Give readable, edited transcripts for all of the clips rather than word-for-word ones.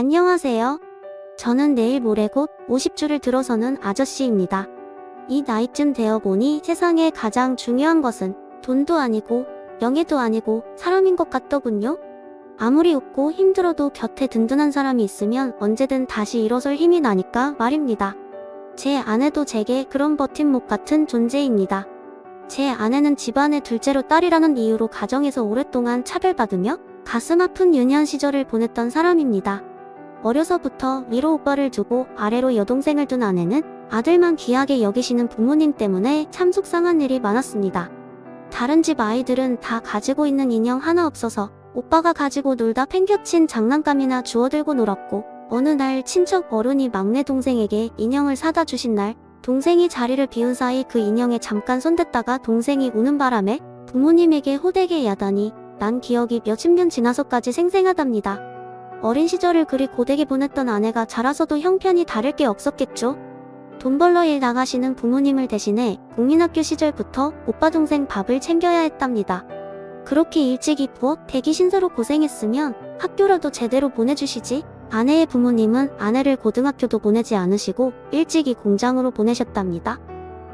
안녕하세요. 저는 내일 모레 곧 50주를 들어서는 아저씨입니다. 이 나이쯤 되어 보니 세상에 가장 중요한 것은 돈도 아니고 명예도 아니고 사람인 것 같더군요. 아무리 웃고 힘들어도 곁에 든든한 사람이 있으면 언제든 다시 일어설 힘이 나니까 말입니다. 제 아내도 제게 그런 버팀목 같은 존재입니다. 제 아내는 집안의 둘째로 딸이라는 이유로 가정에서 오랫동안 차별받으며 가슴 아픈 유년 시절을 보냈던 사람입니다. 어려서부터 위로 오빠를 두고 아래로 여동생을 둔 아내는 아들만 귀하게 여기시는 부모님 때문에 참 속상한 일이 많았습니다. 다른 집 아이들은 다 가지고 있는 인형 하나 없어서 오빠가 가지고 놀다 팽겨친 장난감이나 주워들고 놀았고, 어느 날 친척 어른이 막내 동생에게 인형을 사다 주신 날, 동생이 자리를 비운 사이 그 인형에 잠깐 손댔다가 동생이 우는 바람에 부모님에게 호되게 야단이 난 기억이 몇십 년 지나서까지 생생하답니다. 어린 시절을 그리 고되게 보냈던 아내가 자라서도 형편이 다를 게 없었겠죠. 돈 벌러 일 나가시는 부모님을 대신해 국민학교 시절부터 오빠 동생 밥을 챙겨야 했답니다. 그렇게 일찍 입고 대기 신세로 고생했으면 학교라도 제대로 보내주시지. 아내의 부모님은 아내를 고등학교도 보내지 않으시고 일찍이 공장으로 보내셨답니다.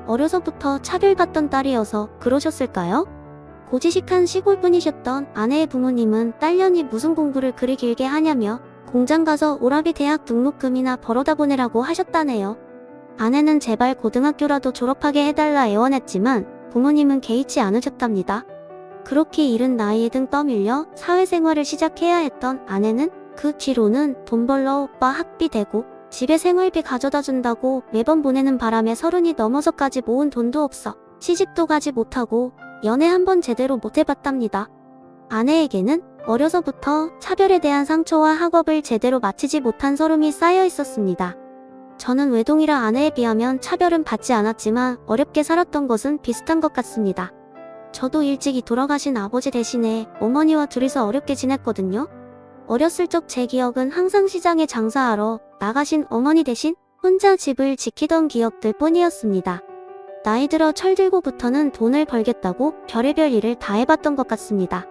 어려서부터 차별받던 딸이어서 그러셨을까요? 고지식한 시골분이셨던 아내의 부모님은 딸년이 무슨 공부를 그리 길게 하냐며 공장 가서 오라비 대학 등록금이나 벌어다 보내라고 하셨다네요. 아내는 제발 고등학교라도 졸업하게 해달라 애원했지만 부모님은 개의치 않으셨답니다. 그렇게 이른 나이에 등 떠밀려 사회생활을 시작해야 했던 아내는 그 뒤로는 돈 벌러 오빠 학비 대고 집에 생활비 가져다 준다고 매번 보내는 바람에 30이 넘어서까지 모은 돈도 없어 시집도 가지 못하고 연애 한번 제대로 못 해봤답니다. 아내에게는 어려서부터 차별에 대한 상처와 학업을 제대로 마치지 못한 서름이 쌓여 있었습니다. 저는 외동이라 아내에 비하면 차별은 받지 않았지만 어렵게 살았던 것은 비슷한 것 같습니다. 저도 일찍이 돌아가신 아버지 대신에 어머니와 둘이서 어렵게 지냈거든요. 어렸을 적 제 기억은 항상 시장에 장사하러 나가신 어머니 대신 혼자 집을 지키던 기억들 뿐이었습니다. 나이 들어 철들고부터는 돈을 벌겠다고 별의별 일을 다 해봤던 것 같습니다.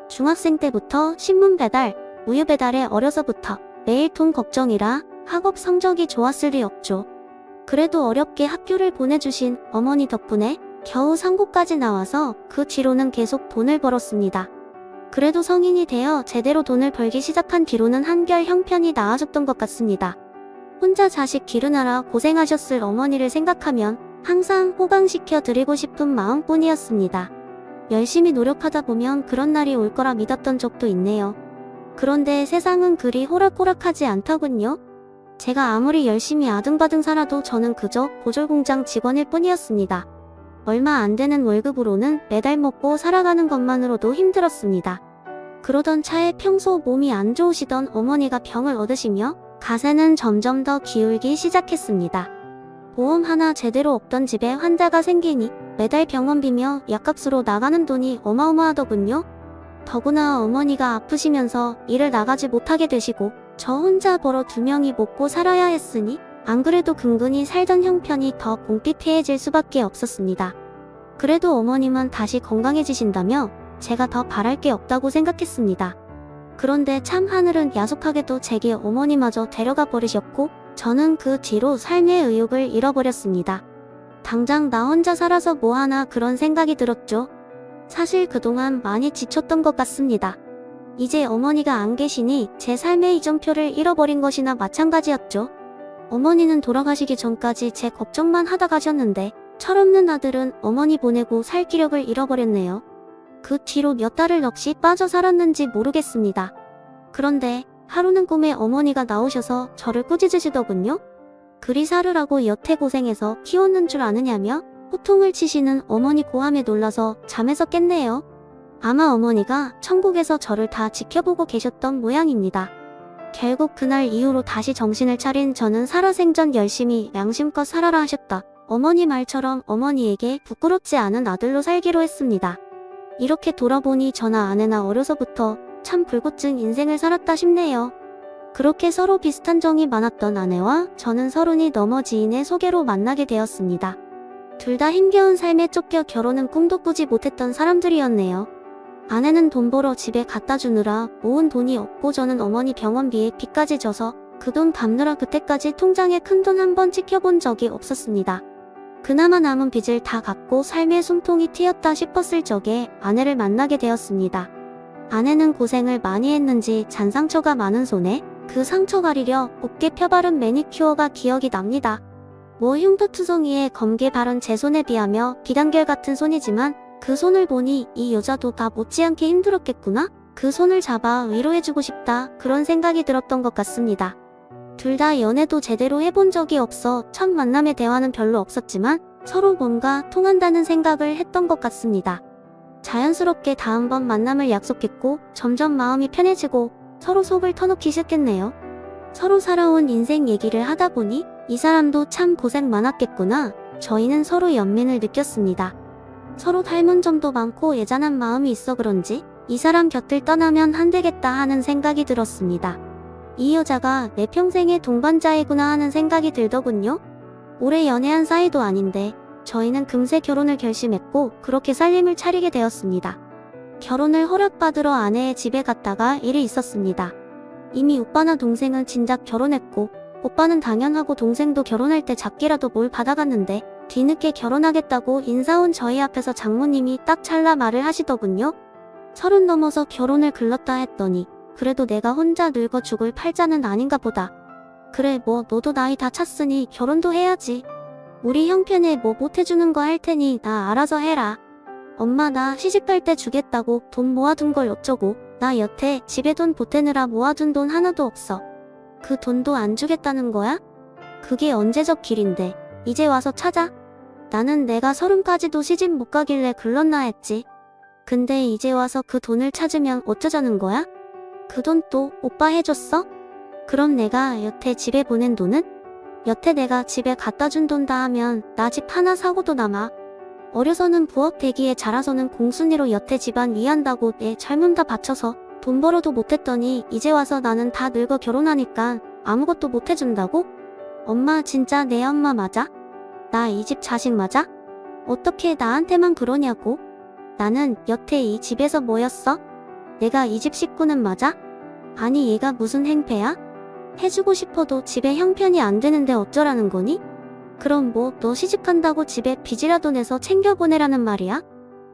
중학생 때부터 신문 배달, 우유 배달에 어려서부터 매일 돈 걱정이라 학업 성적이 좋았을 리 없죠. 그래도 어렵게 학교를 보내주신 어머니 덕분에 겨우 상고까지 나와서 그 뒤로는 계속 돈을 벌었습니다. 그래도 성인이 되어 제대로 돈을 벌기 시작한 뒤로는 한결 형편이 나아졌던 것 같습니다. 혼자 자식 기르느라 고생하셨을 어머니를 생각하면 항상 호강시켜 드리고 싶은 마음뿐이었습니다. 열심히 노력하다 보면 그런 날이 올 거라 믿었던 적도 있네요. 그런데 세상은 그리 호락호락하지 않더군요. 제가 아무리 열심히 아등바등 살아도 저는 그저 보졸공장 직원일 뿐이었습니다. 얼마 안 되는 월급으로는 매달 먹고 살아가는 것만으로도 힘들었습니다. 그러던 차에 평소 몸이 안 좋으시던 어머니가 병을 얻으시며 가세는 점점 더 기울기 시작했습니다. 보험 하나 제대로 없던 집에 환자가 생기니 매달 병원비며 약값으로 나가는 돈이 어마어마하더군요. 더구나 어머니가 아프시면서 일을 나가지 못하게 되시고 저 혼자 벌어 2명이 먹고 살아야 했으니 안 그래도 근근히 살던 형편이 더 공핍해질 수밖에 없었습니다. 그래도 어머님은 다시 건강해지신다며 제가 더 바랄 게 없다고 생각했습니다. 그런데 참 하늘은 야속하게도 제게 어머니마저 데려가 버리셨고 저는 그 뒤로 삶의 의욕을 잃어버렸습니다. 당장 나 혼자 살아서 뭐하나 그런 생각이 들었죠. 사실 그동안 많이 지쳤던 것 같습니다. 이제 어머니가 안 계시니 제 삶의 이정표를 잃어버린 것이나 마찬가지였죠. 어머니는 돌아가시기 전까지 제 걱정만 하다 가셨는데 철없는 아들은 어머니 보내고 살 기력을 잃어버렸네요. 그 뒤로 몇 달을 넋이 빠져 살았는지 모르겠습니다. 그런데 하루는 꿈에 어머니가 나오셔서 저를 꾸짖으시더군요. 그리 살으라고 여태 고생해서 키웠는 줄 아느냐며 호통을 치시는 어머니 고함에 놀라서 잠에서 깼네요. 아마 어머니가 천국에서 저를 다 지켜보고 계셨던 모양입니다. 결국 그날 이후로 다시 정신을 차린 저는 살아생전 열심히 양심껏 살아라 하셨다. 어머니 말처럼 어머니에게 부끄럽지 않은 아들로 살기로 했습니다. 이렇게 돌아보니 저나 아내나 어려서부터 참 불꽃진 인생을 살았다 싶네요. 그렇게 서로 비슷한 정이 많았던 아내와 저는 30이 넘어 지인의 소개로 만나게 되었습니다. 둘 다 힘겨운 삶에 쫓겨 결혼은 꿈도 꾸지 못했던 사람들이었네요. 아내는 돈 벌어 집에 갖다 주느라 모은 돈이 없고 저는 어머니 병원비에 빚까지 져서 그 돈 갚느라 그때까지 통장에 큰돈 한 번 찍혀본 적이 없었습니다. 그나마 남은 빚을 다 갚고 삶의 숨통이 트였다 싶었을 적에 아내를 만나게 되었습니다. 아내는 고생을 많이 했는지 잔상처가 많은 손에 그 상처 가리려 곱게 펴바른 매니큐어가 기억이 납니다. 뭐 흉터투성이에 검게 바른 제 손에 비하며 비단결 같은 손이지만 그 손을 보니 이 여자도 다 못지않게 힘들었겠구나? 그 손을 잡아 위로해주고 싶다 그런 생각이 들었던 것 같습니다. 둘 다 연애도 제대로 해본 적이 없어 첫 만남의 대화는 별로 없었지만 서로 뭔가 통한다는 생각을 했던 것 같습니다. 자연스럽게 다음번 만남을 약속했고 점점 마음이 편해지고 서로 속을 터놓기 시작했네요. 서로 살아온 인생 얘기를 하다 보니 이 사람도 참 고생 많았겠구나. 저희는 서로 연민을 느꼈습니다. 서로 닮은 점도 많고 애잔한 마음이 있어 그런지 이 사람 곁을 떠나면 안 되겠다 하는 생각이 들었습니다. 이 여자가 내 평생의 동반자이구나 하는 생각이 들더군요. 오래 연애한 사이도 아닌데 저희는 금세 결혼을 결심했고 그렇게 살림을 차리게 되었습니다. 결혼을 허락받으러 아내의 집에 갔다가 일이 있었습니다. 이미 오빠나 동생은 진작 결혼했고 오빠는 당연하고 동생도 결혼할 때 작게라도 뭘 받아갔는데 뒤늦게 결혼하겠다고 인사 온 저희 앞에서 장모님이 딱 찰나 말을 하시더군요. 30 넘어서 결혼을 글렀다 했더니 그래도 내가 혼자 늙어 죽을 팔자는 아닌가 보다. 그래 뭐 너도 나이 다 찼으니 결혼도 해야지. 우리 형편에 뭐 못해주는 거 할 테니 나 알아서 해라. 엄마 나 시집갈 때 주겠다고 돈 모아둔 걸 어쩌고 나 여태 집에 돈 보태느라 모아둔 돈 하나도 없어. 그 돈도 안 주겠다는 거야? 그게 언제적 길인데 이제 와서 찾아? 나는 내가 30까지도 시집 못 가길래 글렀나 했지. 근데 이제 와서 그 돈을 찾으면 어쩌자는 거야? 그 돈 또 오빠 해줬어? 그럼 내가 여태 집에 보낸 돈은? 여태 내가 집에 갖다 준 돈 다 하면 나 집 하나 사고도 남아. 어려서는 부엌 대기에 자라서는 공순이로 여태 집안 위한다고 내 젊음 다 바쳐서 돈 벌어도 못했더니 이제 와서 나는 다 늙어 결혼하니까 아무것도 못해준다고? 엄마 진짜 내 엄마 맞아? 나 이 집 자식 맞아? 어떻게 나한테만 그러냐고? 나는 여태 이 집에서 뭐였어? 내가 이 집 식구는 맞아? 아니 얘가 무슨 행패야? 해주고 싶어도 집에 형편이 안 되는데 어쩌라는 거니? 그럼 뭐 너 시집간다고 집에 빚이라도 내서 챙겨보내라는 말이야?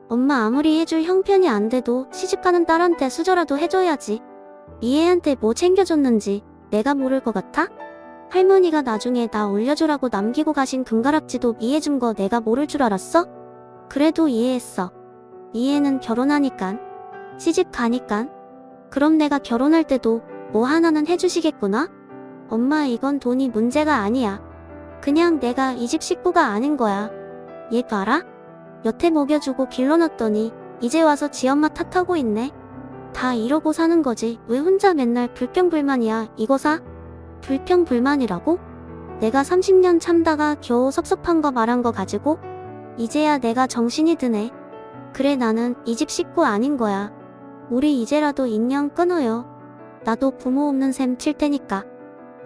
엄마 아무리 해줄 형편이 안 돼도 시집가는 딸한테 수저라도 해줘야지. 미애한테 뭐 챙겨줬는지 내가 모를 것 같아? 할머니가 나중에 나 올려주라고 남기고 가신 금가락지도 미애 준 거 내가 모를 줄 알았어? 그래도 이해했어. 미애는 결혼하니깐 시집 가니깐 그럼 내가 결혼할 때도 뭐 하나는 해주시겠구나? 엄마 이건 돈이 문제가 아니야. 그냥 내가 이 집 식구가 아닌 거야. 얘 봐라? 여태 먹여주고 길러놨더니 이제 와서 지 엄마 탓하고 있네. 다 이러고 사는 거지 왜 혼자 맨날 불평불만이야. 이거 사? 불평불만이라고? 내가 30년 참다가 겨우 섭섭한 거 말한 거 가지고? 이제야 내가 정신이 드네. 그래 나는 이 집 식구 아닌 거야. 우리 이제라도 인연 끊어요. 나도 부모 없는 셈 칠 테니까.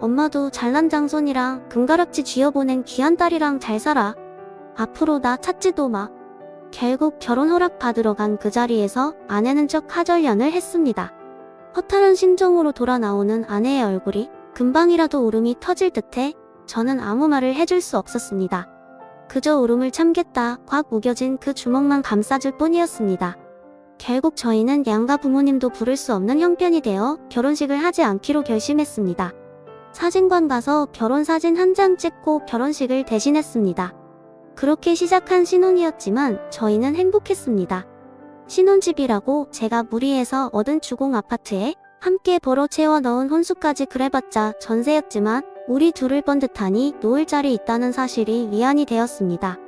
엄마도 잘난 장손이랑 금가락지 쥐어보낸 귀한 딸이랑 잘 살아. 앞으로 나 찾지도 마. 결국 결혼 허락 받으러 간 그 자리에서 아내는 쩍 하절연을 했습니다. 허탈한 심정으로 돌아 나오는 아내의 얼굴이 금방이라도 울음이 터질 듯해 저는 아무 말을 해줄 수 없었습니다. 그저 울음을 참겠다 꽉 우겨진 그 주먹만 감싸줄 뿐이었습니다. 결국 저희는 양가 부모님도 부를 수 없는 형편이 되어 결혼식을 하지 않기로 결심했습니다. 사진관 가서 결혼사진 한 장 찍고 결혼식을 대신했습니다. 그렇게 시작한 신혼이었지만 저희는 행복했습니다. 신혼집이라고 제가 무리해서 얻은 주공 아파트에 함께 벌어 채워 넣은 혼수까지 그래봤자 전세였지만 우리 둘을 번듯하니 놓을 자리 있다는 사실이 위안이 되었습니다.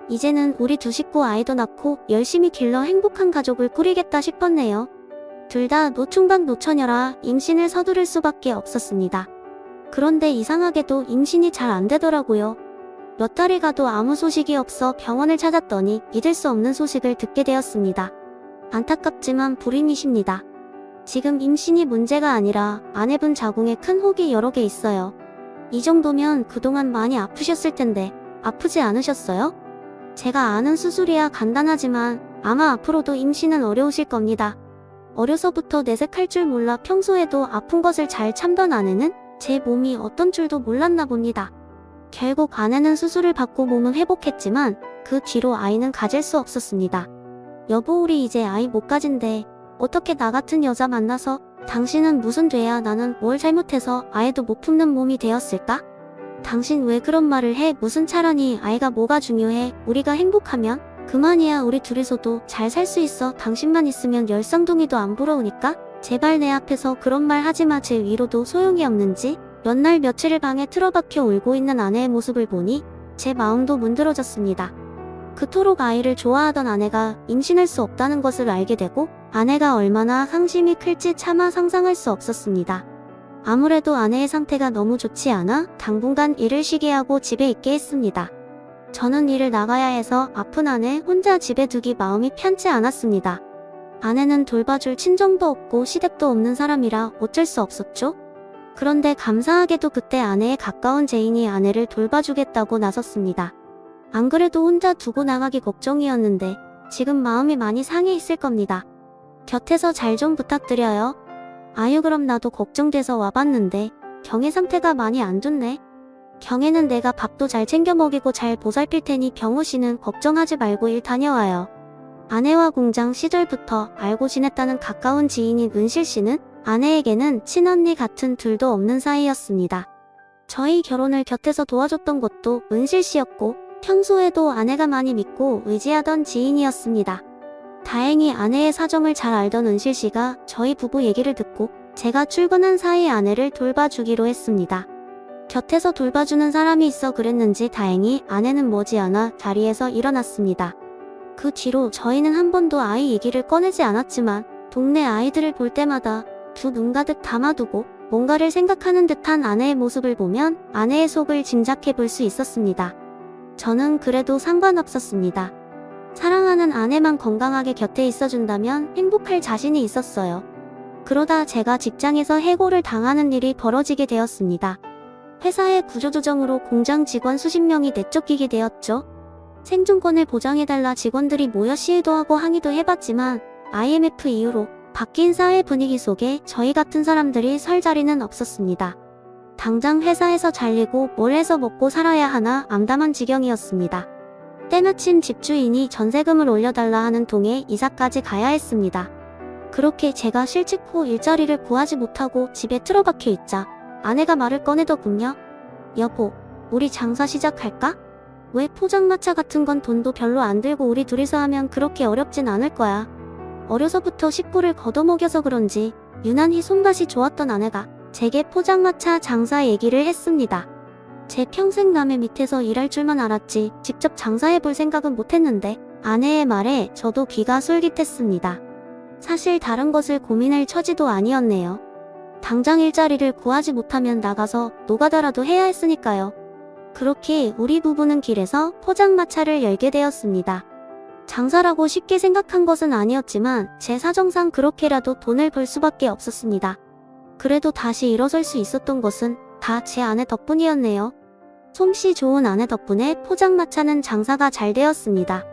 이제는 우리 두 식구 아이도 낳고 열심히 길러 행복한 가족을 꾸리겠다 싶었네요. 둘 다 노충박 노처녀라 임신을 서두를 수밖에 없었습니다. 그런데 이상하게도 임신이 잘 안 되더라고요. 몇 달이 가도 아무 소식이 없어 병원을 찾았더니 믿을 수 없는 소식을 듣게 되었습니다. 안타깝지만 불임이십니다. 지금 임신이 문제가 아니라 아내분 자궁에 큰 혹이 여러 개 있어요. 이 정도면 그동안 많이 아프셨을 텐데 아프지 않으셨어요? 제가 아는 수술이야 간단하지만 아마 앞으로도 임신은 어려우실 겁니다. 어려서부터 내색할 줄 몰라 평소에도 아픈 것을 잘 참던 아내는 제 몸이 어떤 줄도 몰랐나 봅니다. 결국 아내는 수술을 받고 몸은 회복했지만 그 뒤로 아이는 가질 수 없었습니다. 여보, 우리 이제 아이 못 가진대. 어떻게 나 같은 여자 만나서 당신은 무슨 죄야? 나는 뭘 잘못해서 아이도 못 품는 몸이 되었을까? 당신 왜 그런 말을 해? 무슨 차라니 아이가 뭐가 중요해? 우리가 행복하면 그만이야. 우리 둘이서도 잘 살 수 있어. 당신만 있으면 열쌍둥이도 안 부러우니까 제발 내 앞에서 그런 말 하지마. 제 위로도 소용이 없는지 몇 날 며칠을 방에 틀어박혀 울고 있는 아내의 모습을 보니 제 마음도 문드러졌습니다. 그토록 아이를 좋아하던 아내가 임신할 수 없다는 것을 알게 되고 아내가 얼마나 상심이 클지 차마 상상할 수 없었습니다. 아무래도 아내의 상태가 너무 좋지 않아 당분간 일을 쉬게 하고 집에 있게 했습니다. 저는 일을 나가야 해서 아픈 아내 혼자 집에 두기 마음이 편치 않았습니다. 아내는 돌봐줄 친정도 없고 시댁도 없는 사람이라 어쩔 수 없었죠. 그런데 감사하게도 그때 아내의 가까운 지인이 아내를 돌봐주겠다고 나섰습니다. 안 그래도 혼자 두고 나가기 걱정이었는데 지금 마음이 많이 상해 있을 겁니다. 곁에서 잘 좀 부탁드려요. 아유, 그럼 나도 걱정돼서 와봤는데 경혜 상태가 많이 안 좋네. 경혜는 내가 밥도 잘 챙겨 먹이고 잘 보살필 테니 병우 씨는 걱정하지 말고 일 다녀와요. 아내와 공장 시절부터 알고 지냈다는 가까운 지인인 은실 씨는 아내에게는 친언니 같은 둘도 없는 사이였습니다. 저희 결혼을 곁에서 도와줬던 것도 은실 씨였고 평소에도 아내가 많이 믿고 의지하던 지인이었습니다. 다행히 아내의 사정을 잘 알던 은실 씨가 저희 부부 얘기를 듣고 제가 출근한 사이에 아내를 돌봐주기로 했습니다. 곁에서 돌봐주는 사람이 있어 그랬는지 다행히 아내는 머지않아 자리에서 일어났습니다. 그 뒤로 저희는 한 번도 아이 얘기를 꺼내지 않았지만 동네 아이들을 볼 때마다 두 눈 가득 담아두고 뭔가를 생각하는 듯한 아내의 모습을 보면 아내의 속을 짐작해 볼 수 있었습니다. 저는 그래도 상관없었습니다. 사랑하는 아내만 건강하게 곁에 있어준다면 행복할 자신이 있었어요. 그러다 제가 직장에서 해고를 당하는 일이 벌어지게 되었습니다. 회사의 구조조정으로 공장 직원 수십 명이 내쫓기게 되었죠. 생존권을 보장해달라 직원들이 모여 시위도 하고 항의도 해봤지만 IMF 이후로 바뀐 사회 분위기 속에 저희 같은 사람들이 설 자리는 없었습니다. 당장 회사에서 잘리고 뭘 해서 먹고 살아야 하나 암담한 지경이었습니다. 때마침 집주인이 전세금을 올려달라 하는 동에 이사까지 가야 했습니다. 그렇게 제가 실직 후 일자리를 구하지 못하고 집에 틀어박혀 있자 아내가 말을 꺼내더군요. 여보, 우리 장사 시작할까? 왜 포장마차 같은 건 돈도 별로 안 들고 우리 둘이서 하면 그렇게 어렵진 않을 거야. 어려서부터 식구를 걷어먹여서 그런지 유난히 손맛이 좋았던 아내가 제게 포장마차 장사 얘기를 했습니다. 제 평생 남의 밑에서 일할 줄만 알았지 직접 장사해볼 생각은 못했는데 아내의 말에 저도 귀가 솔깃했습니다. 사실 다른 것을 고민할 처지도 아니었네요. 당장 일자리를 구하지 못하면 나가서 노가다라도 해야 했으니까요. 그렇게 우리 부부는 길에서 포장마차를 열게 되었습니다. 장사라고 쉽게 생각한 것은 아니었지만 제 사정상 그렇게라도 돈을 벌 수밖에 없었습니다. 그래도 다시 일어설 수 있었던 것은 다 제 아내 덕분이었네요. 솜씨 좋은 아내 덕분에 포장마차는 장사가 잘 되었습니다.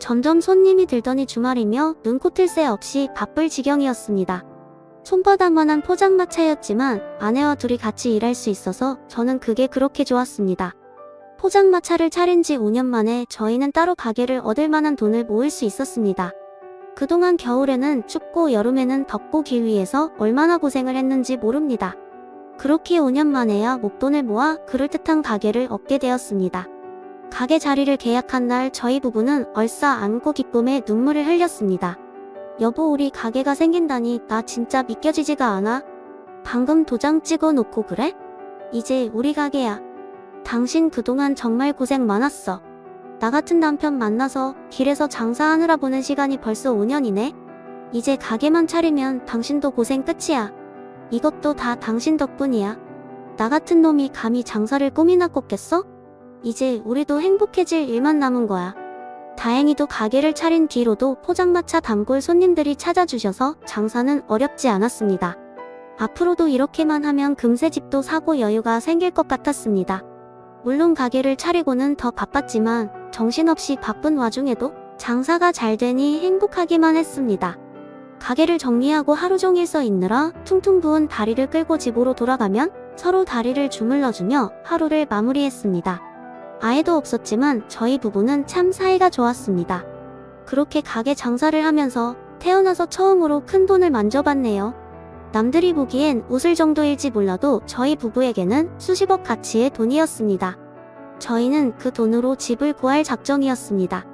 점점 손님이 들더니 주말이며 눈코 뜰 새 없이 바쁠 지경이었습니다. 손바닥만한 포장마차였지만 아내와 둘이 같이 일할 수 있어서 저는 그게 그렇게 좋았습니다. 포장마차를 차린 지 5년 만에 저희는 따로 가게를 얻을 만한 돈을 모을 수 있었습니다. 그동안 겨울에는 춥고 여름에는 덥고 길 위에서 얼마나 고생을 했는지 모릅니다. 그렇게 5년 만에야 목돈을 모아 그럴듯한 가게를 얻게 되었습니다. 가게 자리를 계약한 날 저희 부부는 얼싸 안고 기쁨에 눈물을 흘렸습니다. 여보, 우리 가게가 생긴다니 나 진짜 믿겨지지가 않아. 방금 도장 찍어 놓고 그래? 이제 우리 가게야. 당신 그동안 정말 고생 많았어. 나 같은 남편 만나서 길에서 장사하느라 보낸 시간이 벌써 5년이네. 이제 가게만 차리면 당신도 고생 끝이야. 이것도 다 당신 덕분이야. 나 같은 놈이 감히 장사를 꿈이나 꿨겠어? 이제 우리도 행복해질 일만 남은 거야. 다행히도 가게를 차린 뒤로도 포장마차 단골 손님들이 찾아주셔서 장사는 어렵지 않았습니다. 앞으로도 이렇게만 하면 금세 집도 사고 여유가 생길 것 같았습니다. 물론 가게를 차리고는 더 바빴지만 정신없이 바쁜 와중에도 장사가 잘 되니 행복하기만 했습니다. 가게를 정리하고 하루 종일 써 있느라 퉁퉁 부은 다리를 끌고 집으로 돌아가면 서로 다리를 주물러주며 하루를 마무리했습니다. 아이도 없었지만 저희 부부는 참 사이가 좋았습니다. 그렇게 가게 장사를 하면서 태어나서 처음으로 큰 돈을 만져봤네요. 남들이 보기엔 웃을 정도일지 몰라도 저희 부부에게는 수십억 가치의 돈이었습니다. 저희는 그 돈으로 집을 구할 작정이었습니다.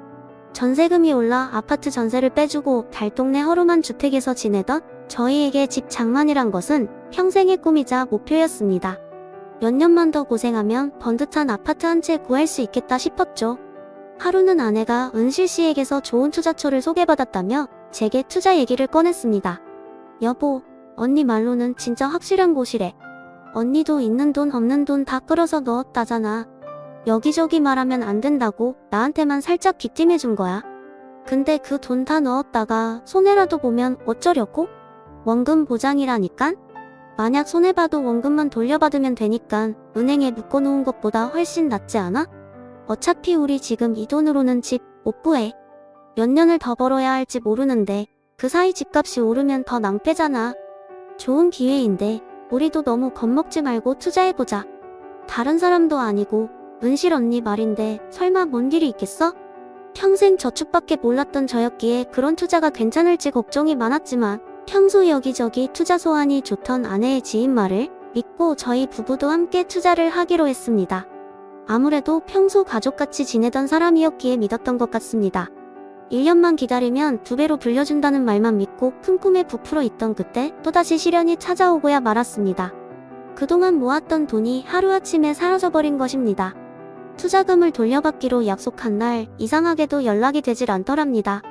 전세금이 올라 아파트 전세를 빼주고 달동네 허름한 주택에서 지내던 저희에게 집 장만이란 것은 평생의 꿈이자 목표였습니다. 몇 년만 더 고생하면 번듯한 아파트 한 채 구할 수 있겠다 싶었죠. 하루는 아내가 은실 씨에게서 좋은 투자처를 소개받았다며 제게 투자 얘기를 꺼냈습니다. 여보, 언니 말로는 진짜 확실한 곳이래. 언니도 있는 돈 없는 돈 다 끌어서 넣었다잖아. 여기저기 말하면 안 된다고 나한테만 살짝 귀띔해준 거야. 근데 그 돈 다 넣었다가 손해라도 보면 어쩌려고? 원금 보장이라니깐? 만약 손해봐도 원금만 돌려받으면 되니깐 은행에 묶어놓은 것보다 훨씬 낫지 않아? 어차피 우리 지금 이 돈으로는 집 못 구해. 몇 년을 더 벌어야 할지 모르는데 그 사이 집값이 오르면 더 낭패잖아. 좋은 기회인데 우리도 너무 겁먹지 말고 투자해보자. 다른 사람도 아니고 은실 언니 말인데 설마 뭔 일이 있겠어? 평생 저축밖에 몰랐던 저였기에 그런 투자가 괜찮을지 걱정이 많았지만 평소 여기저기 투자 소환이 좋던 아내의 지인 말을 믿고 저희 부부도 함께 투자를 하기로 했습니다. 아무래도 평소 가족같이 지내던 사람이었기에 믿었던 것 같습니다. 1년만 기다리면 2배로 불려준다는 말만 믿고 큰 꿈에 부풀어 있던 그때 또다시 시련이 찾아오고야 말았습니다. 그동안 모았던 돈이 하루아침에 사라져버린 것입니다. 투자금을 돌려받기로 약속한 날 이상하게도 연락이 되질 않더랍니다.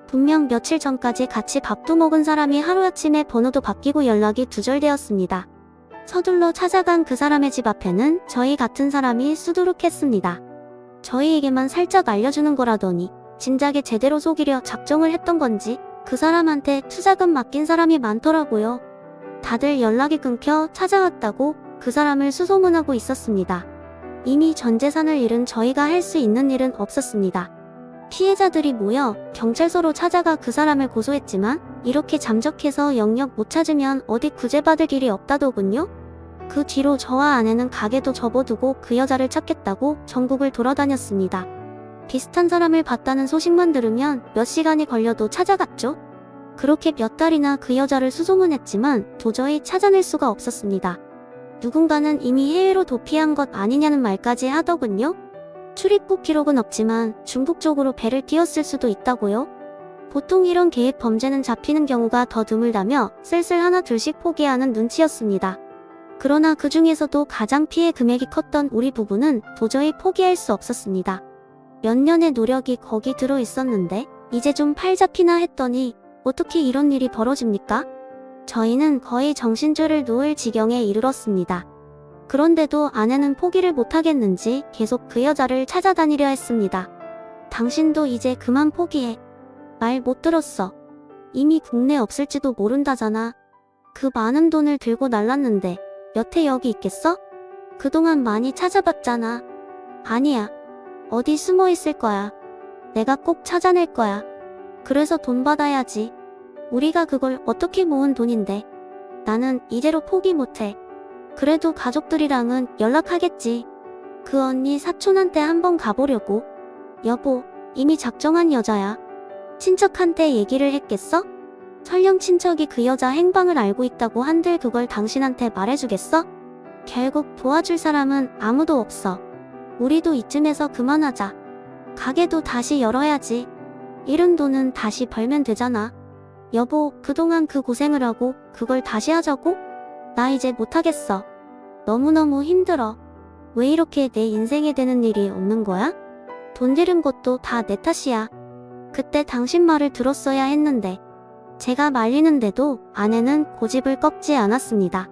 분명 며칠 전까지 같이 밥도 먹은 사람이 하루아침에 번호도 바뀌고 연락이 두절되었습니다. 서둘러 찾아간 그 사람의 집 앞에는 저희 같은 사람이 수두룩했습니다. 저희에게만 살짝 알려주는 거라더니 진작에 제대로 속이려 작정을 했던 건지 그 사람한테 투자금 맡긴 사람이 많더라고요. 다들 연락이 끊겨 찾아왔다고 그 사람을 수소문하고 있었습니다. 이미 전 재산을 잃은 저희가 할 수 있는 일은 없었습니다. 피해자들이 모여 경찰서로 찾아가 그 사람을 고소했지만 이렇게 잠적해서 영역 못 찾으면 어디 구제받을 길이 없다더군요. 그 뒤로 저와 아내는 가게도 접어두고 그 여자를 찾겠다고 전국을 돌아다녔습니다. 비슷한 사람을 봤다는 소식만 들으면 몇 시간이 걸려도 찾아갔죠. 그렇게 몇 달이나 그 여자를 수소문했지만 도저히 찾아낼 수가 없었습니다. 누군가는 이미 해외로 도피한 것 아니냐는 말까지 하더군요. 출입국 기록은 없지만 중국 쪽으로 배를 띄웠을 수도 있다고요. 보통 이런 계획 범죄는 잡히는 경우가 더 드물다며 슬슬 하나 둘씩 포기하는 눈치였습니다. 그러나 그 중에서도 가장 피해 금액이 컸던 우리 부부는 도저히 포기할 수 없었습니다. 몇 년의 노력이 거기 들어 있었는데 이제 좀 팔 잡히나 했더니 어떻게 이런 일이 벌어집니까? 저희는 거의 정신줄을 놓을 지경에 이르렀습니다. 그런데도 아내는 포기를 못하겠는지 계속 그 여자를 찾아다니려 했습니다. 당신도 이제 그만 포기해. 말 못 들었어. 이미 국내에 없을지도 모른다잖아. 그 많은 돈을 들고 날랐는데 여태 여기 있겠어? 그동안 많이 찾아봤잖아. 아니야. 어디 숨어 있을 거야. 내가 꼭 찾아낼 거야. 그래서 돈 받아야지. 우리가 그걸 어떻게 모은 돈인데. 나는 이대로 포기 못해. 그래도 가족들이랑은 연락하겠지. 그 언니 사촌한테 한번 가보려고. 여보, 이미 작정한 여자야. 친척한테 얘기를 했겠어? 설령 친척이 그 여자 행방을 알고 있다고 한들 그걸 당신한테 말해주겠어? 결국 도와줄 사람은 아무도 없어. 우리도 이쯤에서 그만하자. 가게도 다시 열어야지. 잃은 돈은 다시 벌면 되잖아. 여보, 그동안 그 고생을 하고 그걸 다시 하자고? 나 이제 못하겠어. 너무너무 힘들어. 왜 이렇게 내 인생에 되는 일이 없는 거야? 돈 들은 것도 다 내 탓이야. 그때 당신 말을 들었어야 했는데. 제가 말리는데도 아내는 고집을 꺾지 않았습니다.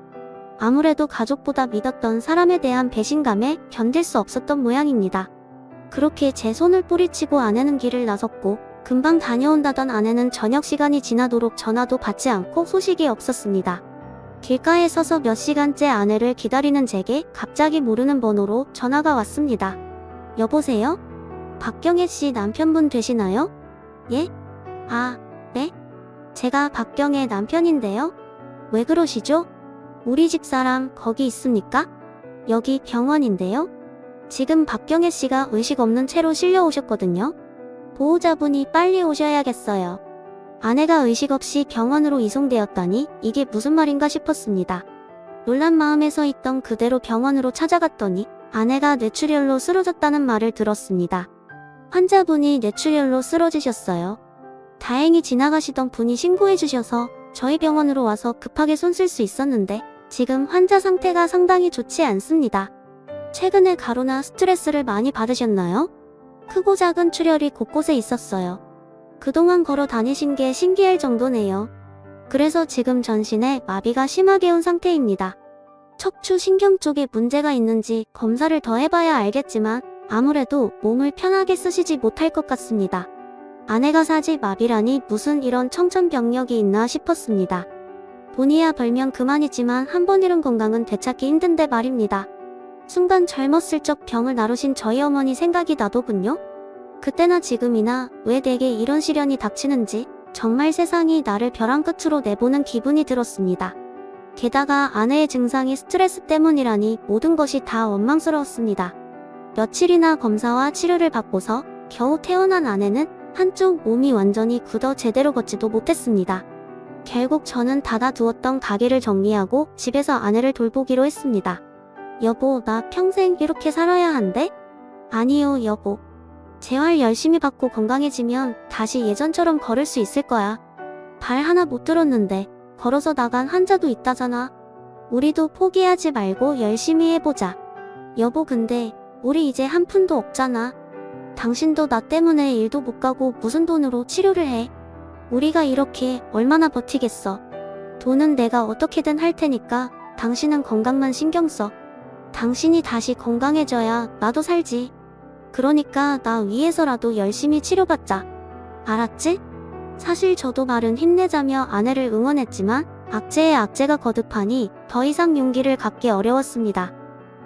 아무래도 가족보다 믿었던 사람에 대한 배신감에 견딜 수 없었던 모양입니다. 그렇게 제 손을 뿌리치고 아내는 길을 나섰고 금방 다녀온다던 아내는 저녁 시간이 지나도록 전화도 받지 않고 소식이 없었습니다. 길가에 서서 몇 시간째 아내를 기다리는 제게 갑자기 모르는 번호로 전화가 왔습니다. 여보세요? 박경혜 씨 남편분 되시나요? 예? 아, 네? 제가 박경의 남편인데요. 왜 그러시죠? 우리 집 사람 거기 있습니까? 여기 병원인데요. 지금 박경혜 씨가 의식 없는 채로 실려오셨거든요. 보호자분이 빨리 오셔야겠어요. 아내가 의식 없이 병원으로 이송되었다니 이게 무슨 말인가 싶었습니다. 놀란 마음에 서 있던 그대로 병원으로 찾아갔더니 아내가 뇌출혈로 쓰러졌다는 말을 들었습니다. 환자분이 뇌출혈로 쓰러지셨어요. 다행히 지나가시던 분이 신고해 주셔서 저희 병원으로 와서 급하게 손 쓸 수 있었는데 지금 환자 상태가 상당히 좋지 않습니다. 최근에 가로나 스트레스를 많이 받으셨나요? 크고 작은 출혈이 곳곳에 있었어요. 그동안 걸어 다니신 게 신기할 정도네요. 그래서 지금 전신에 마비가 심하게 온 상태입니다. 척추 신경 쪽에 문제가 있는지 검사를 더 해봐야 알겠지만 아무래도 몸을 편하게 쓰시지 못할 것 같습니다. 아내가 사지 마비라니 무슨 이런 청천벽력이 있나 싶었습니다. 본이야 벌면 그만이지만 한 번 잃은 건강은 되찾기 힘든데 말입니다. 순간 젊었을 적 병을 나르신 저희 어머니 생각이 나더군요. 그때나 지금이나 왜 내게 이런 시련이 닥치는지 정말 세상이 나를 벼랑 끝으로 내보는 기분이 들었습니다. 게다가 아내의 증상이 스트레스 때문이라니 모든 것이 다 원망스러웠습니다. 며칠이나 검사와 치료를 받고서 겨우 태어난 아내는 한쪽 몸이 완전히 굳어 제대로 걷지도 못했습니다. 결국 저는 닫아두었던 가게를 정리하고 집에서 아내를 돌보기로 했습니다. 여보, 나 평생 이렇게 살아야 한대? 아니요, 여보. 재활 열심히 받고 건강해지면 다시 예전처럼 걸을 수 있을 거야. 발 하나 못 들었는데 걸어서 나간 환자도 있다잖아. 우리도 포기하지 말고 열심히 해보자. 여보, 근데 우리 이제 한 푼도 없잖아. 당신도 나 때문에 일도 못 가고 무슨 돈으로 치료를 해. 우리가 이렇게 얼마나 버티겠어. 돈은 내가 어떻게든 할 테니까 당신은 건강만 신경 써. 당신이 다시 건강해져야 나도 살지. 그러니까 나 위해서라도 열심히 치료받자. 알았지? 사실 저도 말은 힘내자며 아내를 응원했지만 악재에 악재가 거듭하니 더 이상 용기를 갖기 어려웠습니다.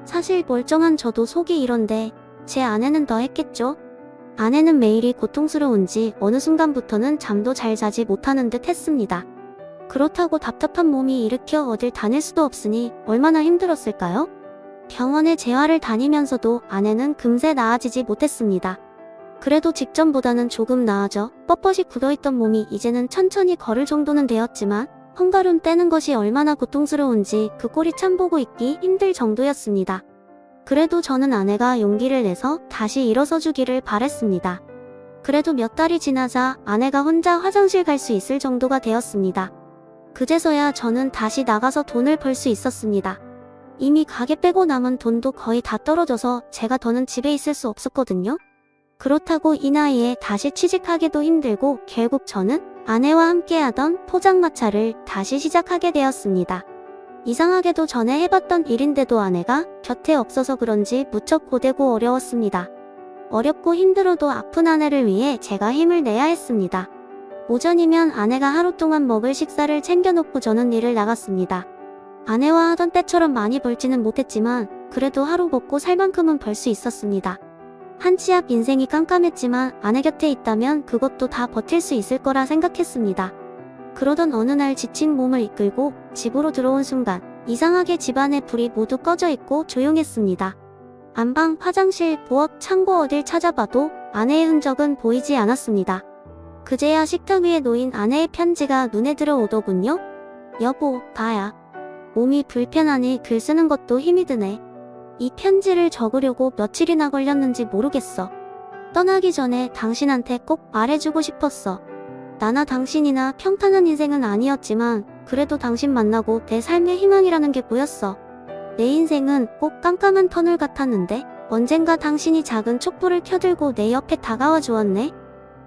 사실 멀쩡한 저도 속이 이런데 제 아내는 더 했겠죠? 아내는 매일이 고통스러운지 어느 순간부터는 잠도 잘 자지 못하는 듯 했습니다. 그렇다고 답답한 몸이 일으켜 어딜 다닐 수도 없으니 얼마나 힘들었을까요? 병원에 재활을 다니면서도 아내는 금세 나아지지 못했습니다. 그래도 직전보다는 조금 나아져 뻣뻣이 굳어있던 몸이 이제는 천천히 걸을 정도는 되었지만 헝가름 떼는 것이 얼마나 고통스러운지 그 꼴이 참 보고 있기 힘들 정도였습니다. 그래도 저는 아내가 용기를 내서 다시 일어서 주기를 바랬습니다. 그래도 몇 달이 지나자 아내가 혼자 화장실 갈 수 있을 정도가 되었습니다. 그제서야 저는 다시 나가서 돈을 벌 수 있었습니다. 이미 가게 빼고 남은 돈도 거의 다 떨어져서 제가 더는 집에 있을 수 없었거든요. 그렇다고 이 나이에 다시 취직하기도 힘들고 결국 저는 아내와 함께하던 포장마차를 다시 시작하게 되었습니다. 이상하게도 전에 해봤던 일인데도 아내가 곁에 없어서 그런지 무척 고되고 어려웠습니다. 어렵고 힘들어도 아픈 아내를 위해 제가 힘을 내야 했습니다. 오전이면 아내가 하루 동안 먹을 식사를 챙겨놓고 저는 일을 나갔습니다. 아내와 하던 때처럼 많이 벌지는 못했지만 그래도 하루 먹고 살 만큼은 벌 수 있었습니다. 한치 앞 인생이 깜깜했지만 아내 곁에 있다면 그것도 다 버틸 수 있을 거라 생각했습니다. 그러던 어느 날 지친 몸을 이끌고 집으로 들어온 순간 이상하게 집안의 불이 모두 꺼져 있고 조용했습니다. 안방, 화장실, 부엌, 창고 어딜 찾아봐도 아내의 흔적은 보이지 않았습니다. 그제야 식탁 위에 놓인 아내의 편지가 눈에 들어오더군요. 여보, 나야. 몸이 불편하니 글 쓰는 것도 힘이 드네. 이 편지를 적으려고 며칠이나 걸렸는지 모르겠어. 떠나기 전에 당신한테 꼭 말해주고 싶었어. 나나 당신이나 평탄한 인생은 아니었지만 그래도 당신 만나고 내 삶의 희망이라는 게 보였어. 내 인생은 꼭 깜깜한 터널 같았는데 언젠가 당신이 작은 촛불을 켜들고 내 옆에 다가와 주었네.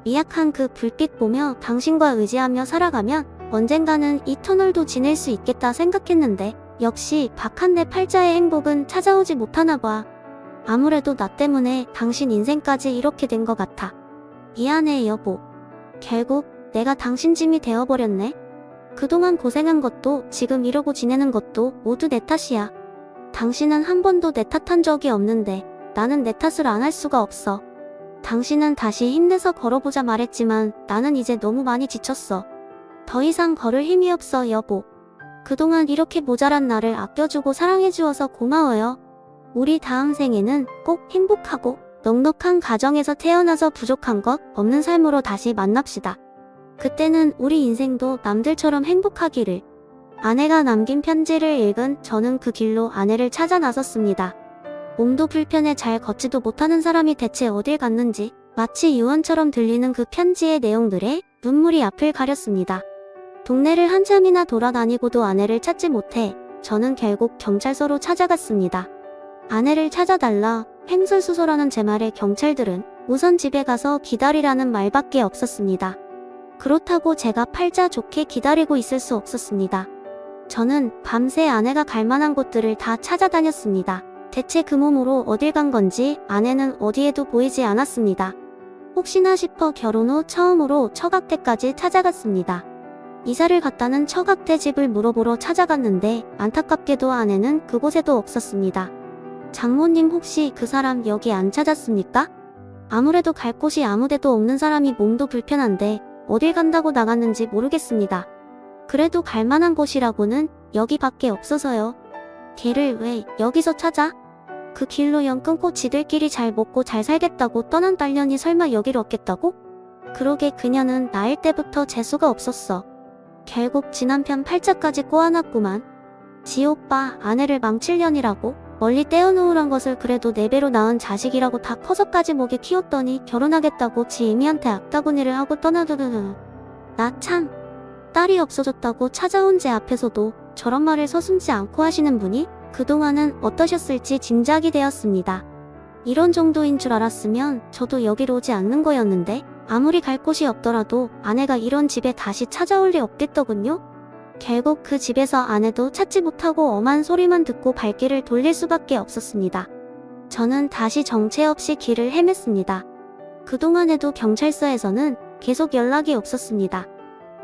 미약한 그 불빛 보며 당신과 의지하며 살아가면 언젠가는 이 터널도 지낼 수 있겠다 생각했는데 역시 박한 내 팔자의 행복은 찾아오지 못하나 봐. 아무래도 나 때문에 당신 인생까지 이렇게 된 것 같아. 미안해 여보. 결국 내가 당신 짐이 되어버렸네. 그동안 고생한 것도 지금 이러고 지내는 것도 모두 내 탓이야. 당신은 한 번도 내 탓한 적이 없는데 나는 내 탓을 안 할 수가 없어. 당신은 다시 힘내서 걸어보자 말했지만 나는 이제 너무 많이 지쳤어. 더 이상 걸을 힘이 없어, 여보. 그동안 이렇게 모자란 나를 아껴주고 사랑해주어서 고마워요. 우리 다음 생에는 꼭 행복하고 넉넉한 가정에서 태어나서 부족한 것 없는 삶으로 다시 만납시다. 그때는 우리 인생도 남들처럼 행복하기를. 아내가 남긴 편지를 읽은 저는 그 길로 아내를 찾아 나섰습니다. 몸도 불편해 잘 걷지도 못하는 사람이 대체 어딜 갔는지 마치 유언처럼 들리는 그 편지의 내용들에 눈물이 앞을 가렸습니다. 동네를 한참이나 돌아다니고도 아내를 찾지 못해 저는 결국 경찰서로 찾아갔습니다. 아내를 찾아달라 횡설수설하는 제 말에 경찰들은 우선 집에 가서 기다리라는 말밖에 없었습니다. 그렇다고 제가 팔자 좋게 기다리고 있을 수 없었습니다. 저는 밤새 아내가 갈 만한 곳들을 다 찾아다녔습니다. 대체 그 몸으로 어딜 간 건지 아내는 어디에도 보이지 않았습니다. 혹시나 싶어 결혼 후 처음으로 처갓댁까지 찾아갔습니다. 이사를 갔다는 처갓댁 집을 물어보러 찾아갔는데 안타깝게도 아내는 그곳에도 없었습니다. 장모님 혹시 그 사람 여기 안 찾았습니까? 아무래도 갈 곳이 아무데도 없는 사람이 몸도 불편한데 어딜 간다고 나갔는지 모르겠습니다. 그래도 갈 만한 곳이라고는 여기밖에 없어서요. 걔를 왜 여기서 찾아? 그 길로 연 끊고 지들끼리 잘 먹고 잘 살겠다고 떠난 딸년이 설마 여기를 얻겠다고? 그러게 그녀는 나일 때부터 재수가 없었어. 결국 지 남편 팔자까지 꼬아놨구만. 지 오빠 아내를 망칠 년이라고 멀리 떼어놓으란 것을 그래도 4배로 낳은 자식이라고 다 커서까지 먹여 키웠더니 결혼하겠다고 지 애미한테 악다구니를 하고 떠나두두두. 나 참, 딸이 없어졌다고 찾아온 제 앞에서도 저런 말을 서슴지 않고 하시는 분이 그동안은 어떠셨을지 짐작이 되었습니다. 이런 정도인 줄 알았으면 저도 여기로 오지 않는 거였는데 아무리 갈 곳이 없더라도 아내가 이런 집에 다시 찾아올 리 없겠더군요. 결국 그 집에서 아내도 찾지 못하고 엄한 소리만 듣고 발길을 돌릴 수밖에 없었습니다. 저는 다시 정체 없이 길을 헤맸습니다. 그동안에도 경찰서에서는 계속 연락이 없었습니다.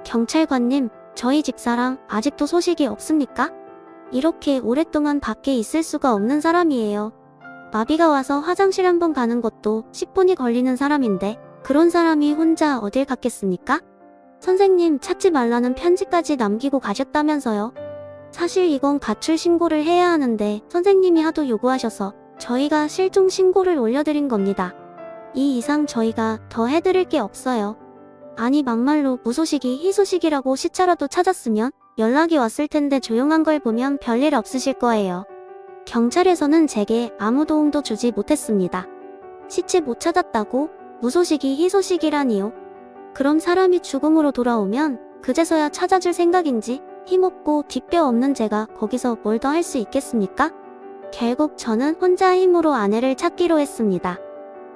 경찰관님, 저희 집사람 아직도 소식이 없습니까? 이렇게 오랫동안 밖에 있을 수가 없는 사람이에요. 마비가 와서 화장실 한번 가는 것도 10분이 걸리는 사람인데 그런 사람이 혼자 어딜 갔겠습니까? 선생님 찾지 말라는 편지까지 남기고 가셨다면서요. 사실 이건 가출 신고를 해야 하는데 선생님이 하도 요구하셔서 저희가 실종 신고를 올려드린 겁니다. 이 이상 저희가 더 해드릴 게 없어요. 아니 막말로 무소식이 희소식이라고 시차라도 찾았으면 연락이 왔을 텐데 조용한 걸 보면 별일 없으실 거예요. 경찰에서는 제게 아무 도움도 주지 못했습니다. 시체 못 찾았다고 무소식이 희소식이라니요. 그럼 사람이 죽음으로 돌아오면 그제서야 찾아줄 생각인지 힘없고 뒷뼈 없는 제가 거기서 뭘 더 할 수 있겠습니까? 결국 저는 혼자 힘으로 아내를 찾기로 했습니다.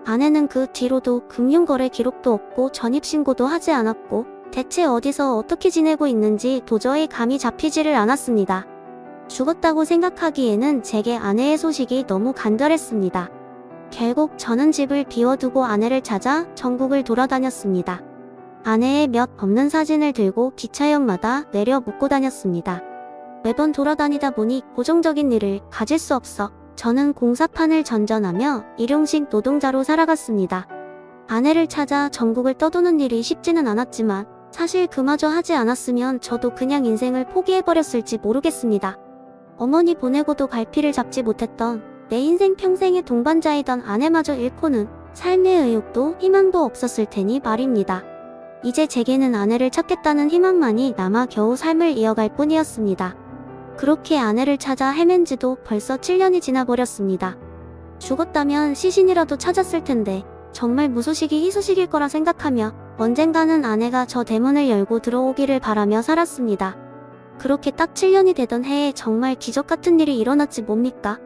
아내는 그 뒤로도 금융거래 기록도 없고 전입신고도 하지 않았고 대체 어디서 어떻게 지내고 있는지 도저히 감이 잡히지를 않았습니다. 죽었다고 생각하기에는 제게 아내의 소식이 너무 간절했습니다. 결국 저는 집을 비워두고 아내를 찾아 전국을 돌아다녔습니다. 아내의 몇 없는 사진을 들고 기차역마다 내려 묻고 다녔습니다. 매번 돌아다니다 보니 고정적인 일을 가질 수 없어 저는 공사판을 전전하며 일용직 노동자로 살아갔습니다. 아내를 찾아 전국을 떠도는 일이 쉽지는 않았지만 사실 그마저 하지 않았으면 저도 그냥 인생을 포기해버렸을지 모르겠습니다. 어머니 보내고도 갈피를 잡지 못했던 내 인생 평생의 동반자이던 아내마저 잃고는 삶의 의욕도 희망도 없었을 테니 말입니다. 이제 제게는 아내를 찾겠다는 희망만이 남아 겨우 삶을 이어갈 뿐이었습니다. 그렇게 아내를 찾아 헤맨 지도 벌써 7년이 지나버렸습니다. 죽었다면 시신이라도 찾았을 텐데 정말 무소식이 희소식일 거라 생각하며 언젠가는 아내가 저 대문을 열고 들어오기를 바라며 살았습니다. 그렇게 딱 7년이 되던 해에 정말 기적 같은 일이 일어났지 뭡니까?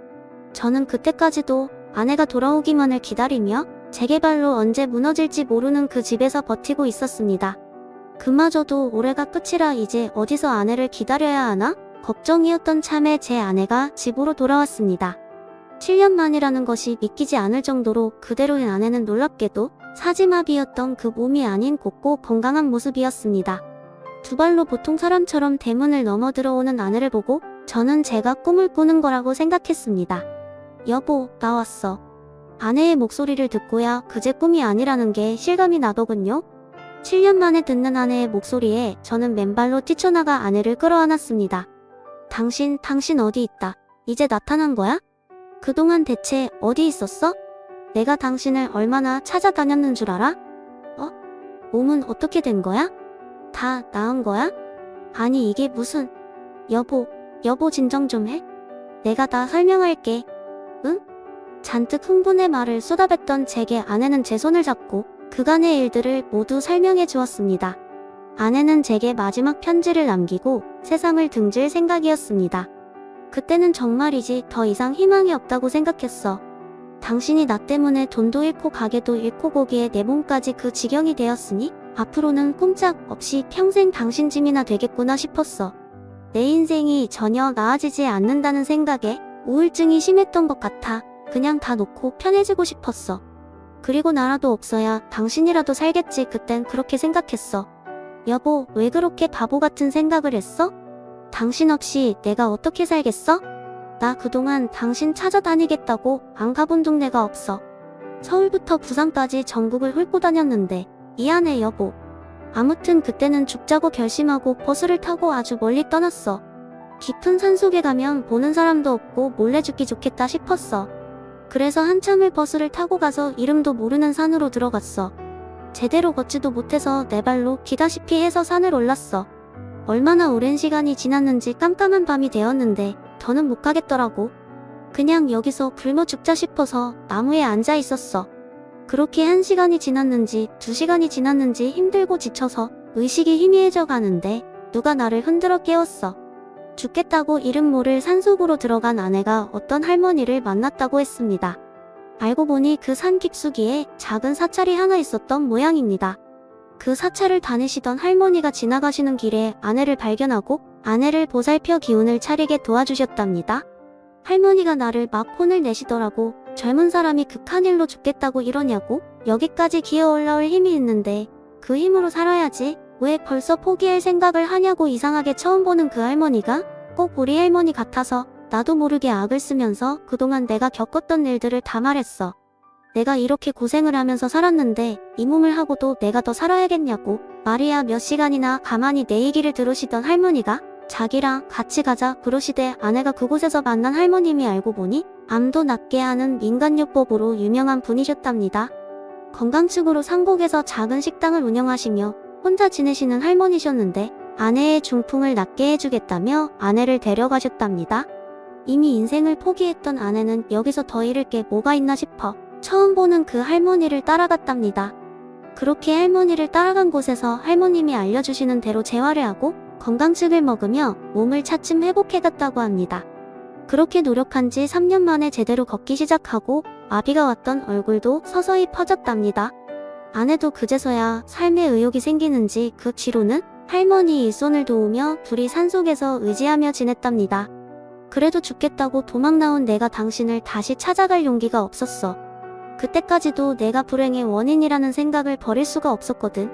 저는 그때까지도 아내가 돌아오기만을 기다리며 재개발로 언제 무너질지 모르는 그 집에서 버티고 있었습니다. 그마저도 올해가 끝이라 이제 어디서 아내를 기다려야 하나? 걱정이었던 참에 제 아내가 집으로 돌아왔습니다. 7년 만이라는 것이 믿기지 않을 정도로 그대로인 아내는 놀랍게도 사지마비였던 그 몸이 아닌 곱고 건강한 모습이었습니다. 두 발로 보통 사람처럼 대문을 넘어 들어오는 아내를 보고 저는 제가 꿈을 꾸는 거라고 생각했습니다. 여보, 나 왔어. 아내의 목소리를 듣고야 그제 꿈이 아니라는 게 실감이 나더군요. 7년 만에 듣는 아내의 목소리에 저는 맨발로 뛰쳐나가 아내를 끌어안았습니다. 당신 어디 있다. 이제 나타난 거야? 그동안 대체 어디 있었어? 내가 당신을 얼마나 찾아다녔는 줄 알아? 몸은 어떻게 된 거야? 다 나은 거야? 아니 이게 무슨... 여보 진정 좀 해. 내가 다 설명할게. 응? 잔뜩 흥분의 말을 쏟아뱉던 제게 아내는 제 손을 잡고 그간의 일들을 모두 설명해 주었습니다. 아내는 제게 마지막 편지를 남기고 세상을 등질 생각이었습니다. 그때는 정말이지 더 이상 희망이 없다고 생각했어. 당신이 나 때문에 돈도 잃고 가게도 잃고 거기에 내 몸까지 그 지경이 되었으니 앞으로는 꼼짝없이 평생 당신 짐이나 되겠구나 싶었어. 내 인생이 전혀 나아지지 않는다는 생각에 우울증이 심했던 것 같아 그냥 다 놓고 편해지고 싶었어. 그리고 나라도 없어야 당신이라도 살겠지. 그땐 그렇게 생각했어. 여보, 왜 그렇게 바보 같은 생각을 했어? 당신 없이 내가 어떻게 살겠어? 나 그동안 당신 찾아다니겠다고 안 가본 동네가 없어. 서울부터 부산까지 전국을 훑고 다녔는데 미안해 여보. 아무튼 그때는 죽자고 결심하고 버스를 타고 아주 멀리 떠났어. 깊은 산속에 가면 보는 사람도 없고 몰래 죽기 좋겠다 싶었어. 그래서 한참을 버스를 타고 가서 이름도 모르는 산으로 들어갔어. 제대로 걷지도 못해서 내 발로 기다시피 해서 산을 올랐어. 얼마나 오랜 시간이 지났는지 깜깜한 밤이 되었는데 더는 못 가겠더라고. 그냥 여기서 굶어 죽자 싶어서 나무에 앉아 있었어. 그렇게 1시간이 지났는지 2시간이 지났는지 힘들고 지쳐서 의식이 희미해져 가는데 누가 나를 흔들어 깨웠어. 죽겠다고 이름 모를 산속으로 들어간 아내가 어떤 할머니를 만났다고 했습니다. 알고 보니 그 산 깊숙이에 작은 사찰이 하나 있었던 모양입니다. 그 사찰을 다니시던 할머니가 지나가시는 길에 아내를 발견하고 아내를 보살펴 기운을 차리게 도와주셨답니다. 할머니가 나를 막 혼을 내시더라고. 젊은 사람이 극한 일로 죽겠다고 이러냐고. 여기까지 기어 올라올 힘이 있는데 그 힘으로 살아야지. 왜 벌써 포기할 생각을 하냐고. 이상하게 처음 보는 그 할머니가 꼭 우리 할머니 같아서 나도 모르게 악을 쓰면서 그동안 내가 겪었던 일들을 다 말했어. 내가 이렇게 고생을 하면서 살았는데 이 몸을 하고도 내가 더 살아야겠냐고. 말이야 몇 시간이나 가만히 내 얘기를 들으시던 할머니가 자기랑 같이 가자 그러시대. 아내가 그곳에서 만난 할머님이 알고 보니 암도 낫게 하는 민간요법으로 유명한 분이셨답니다. 건강증으로 상복에서 작은 식당을 운영하시며 혼자 지내시는 할머니셨는데 아내의 중풍을 낫게 해주겠다며 아내를 데려가셨답니다. 이미 인생을 포기했던 아내는 여기서 더 잃을 게 뭐가 있나 싶어 처음 보는 그 할머니를 따라갔답니다. 그렇게 할머니를 따라간 곳에서 할머님이 알려주시는 대로 재활을 하고 건강즙을 먹으며 몸을 차츰 회복해갔다고 합니다. 그렇게 노력한 지 3년 만에 제대로 걷기 시작하고 마비가 왔던 얼굴도 서서히 퍼졌답니다. 아내도 그제서야 삶의 의욕이 생기는지 그 뒤로는 할머니 일손을 도우며 둘이 산속에서 의지하며 지냈답니다. 그래도 죽겠다고 도망 나온 내가 당신을 다시 찾아갈 용기가 없었어. 그때까지도 내가 불행의 원인이라는 생각을 버릴 수가 없었거든.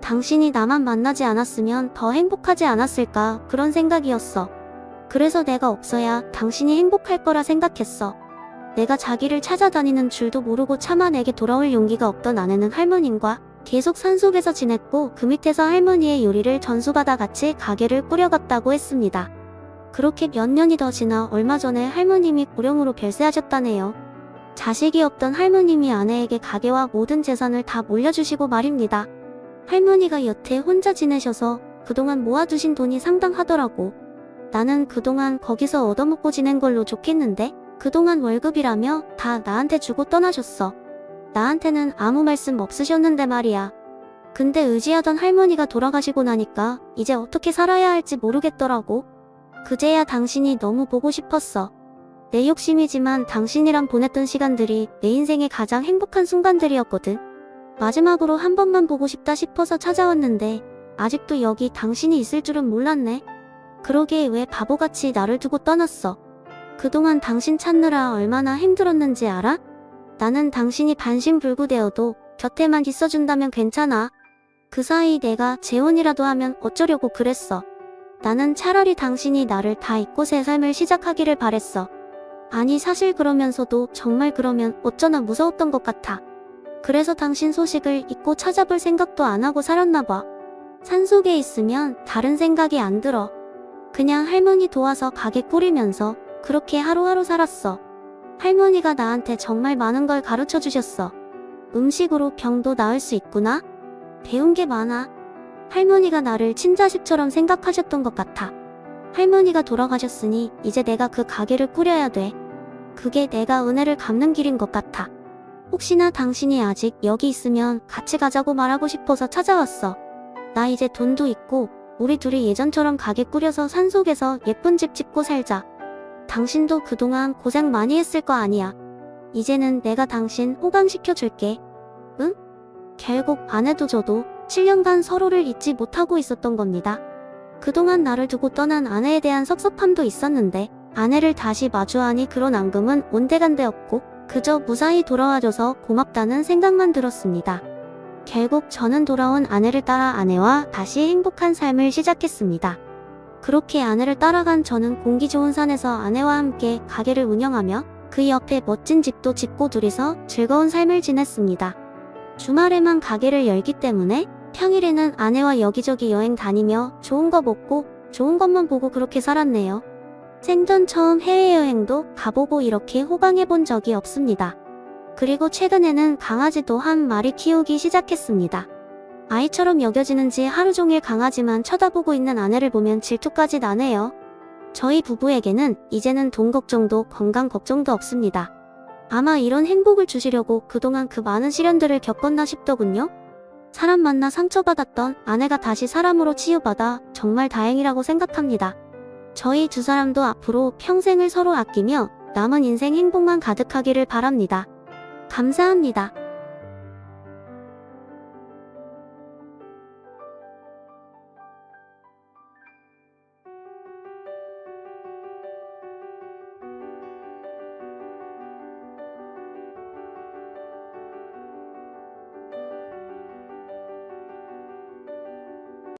당신이 나만 만나지 않았으면 더 행복하지 않았을까 그런 생각이었어. 그래서 내가 없어야 당신이 행복할 거라 생각했어. 내가 자기를 찾아다니는 줄도 모르고 차마 내게 돌아올 용기가 없던 아내는 할머님과 계속 산속에서 지냈고 그 밑에서 할머니의 요리를 전수받아 같이 가게를 꾸려갔다고 했습니다. 그렇게 몇 년이 더 지나 얼마 전에 할머님이 고령으로 별세하셨다네요. 자식이 없던 할머님이 아내에게 가게와 모든 재산을 다 물려주시고 말입니다. 할머니가 여태 혼자 지내셔서 그동안 모아두신 돈이 상당하더라고. 나는 그동안 거기서 얻어먹고 지낸 걸로 좋겠는데 그동안 월급이라며 다 나한테 주고 떠나셨어. 나한테는 아무 말씀 없으셨는데 말이야. 근데 의지하던 할머니가 돌아가시고 나니까 이제 어떻게 살아야 할지 모르겠더라고. 그제야 당신이 너무 보고 싶었어. 내 욕심이지만 당신이랑 보냈던 시간들이 내 인생의 가장 행복한 순간들이었거든. 마지막으로 한 번만 보고 싶다 싶어서 찾아왔는데 아직도 여기 당신이 있을 줄은 몰랐네. 그러게 왜 바보같이 나를 두고 떠났어. 그동안 당신 찾느라 얼마나 힘들었는지 알아? 나는 당신이 반신불구되어도 곁에만 있어준다면 괜찮아. 그 사이 내가 재혼이라도 하면 어쩌려고 그랬어. 나는 차라리 당신이 나를 다 잊고 새 삶을 시작하기를 바랬어. 아니 사실 그러면서도 정말 그러면 어쩌나 무서웠던 것 같아. 그래서 당신 소식을 잊고 찾아볼 생각도 안 하고 살았나 봐. 산속에 있으면 다른 생각이 안 들어. 그냥 할머니 도와서 가게 꾸리면서 그렇게 하루하루 살았어. 할머니가 나한테 정말 많은 걸 가르쳐 주셨어. 음식으로 병도 나을 수 있구나. 배운 게 많아. 할머니가 나를 친자식처럼 생각하셨던 것 같아. 할머니가 돌아가셨으니 이제 내가 그 가게를 꾸려야 돼. 그게 내가 은혜를 갚는 길인 것 같아. 혹시나 당신이 아직 여기 있으면 같이 가자고 말하고 싶어서 찾아왔어. 나 이제 돈도 있고 우리 둘이 예전처럼 가게 꾸려서 산속에서 예쁜 집 짓고 살자. 당신도 그동안 고생 많이 했을 거 아니야. 이제는 내가 당신 호강시켜 줄게. 응? 결국 아내도 저도 7년간 서로를 잊지 못하고 있었던 겁니다. 그동안 나를 두고 떠난 아내에 대한 섭섭함도 있었는데 아내를 다시 마주하니 그런 앙금은 온데간데 없고 그저 무사히 돌아와줘서 고맙다는 생각만 들었습니다. 결국 저는 돌아온 아내를 따라 아내와 다시 행복한 삶을 시작했습니다. 그렇게 아내를 따라간 저는 공기 좋은 산에서 아내와 함께 가게를 운영하며 그 옆에 멋진 집도 짓고 둘이서 즐거운 삶을 지냈습니다. 주말에만 가게를 열기 때문에 평일에는 아내와 여기저기 여행 다니며 좋은 거 먹고 좋은 것만 보고 그렇게 살았네요. 생전 처음 해외여행도 가보고 이렇게 호강해본 적이 없습니다. 그리고 최근에는 강아지도 한 마리 키우기 시작했습니다. 아이처럼 여겨지는지 하루 종일 강아지만 쳐다보고 있는 아내를 보면 질투까지 나네요. 저희 부부에게는 이제는 돈 걱정도 건강 걱정도 없습니다. 아마 이런 행복을 주시려고 그동안 그 많은 시련들을 겪었나 싶더군요. 사람 만나 상처받았던 아내가 다시 사람으로 치유받아 정말 다행이라고 생각합니다. 저희 두 사람도 앞으로 평생을 서로 아끼며 남은 인생 행복만 가득하기를 바랍니다. 감사합니다.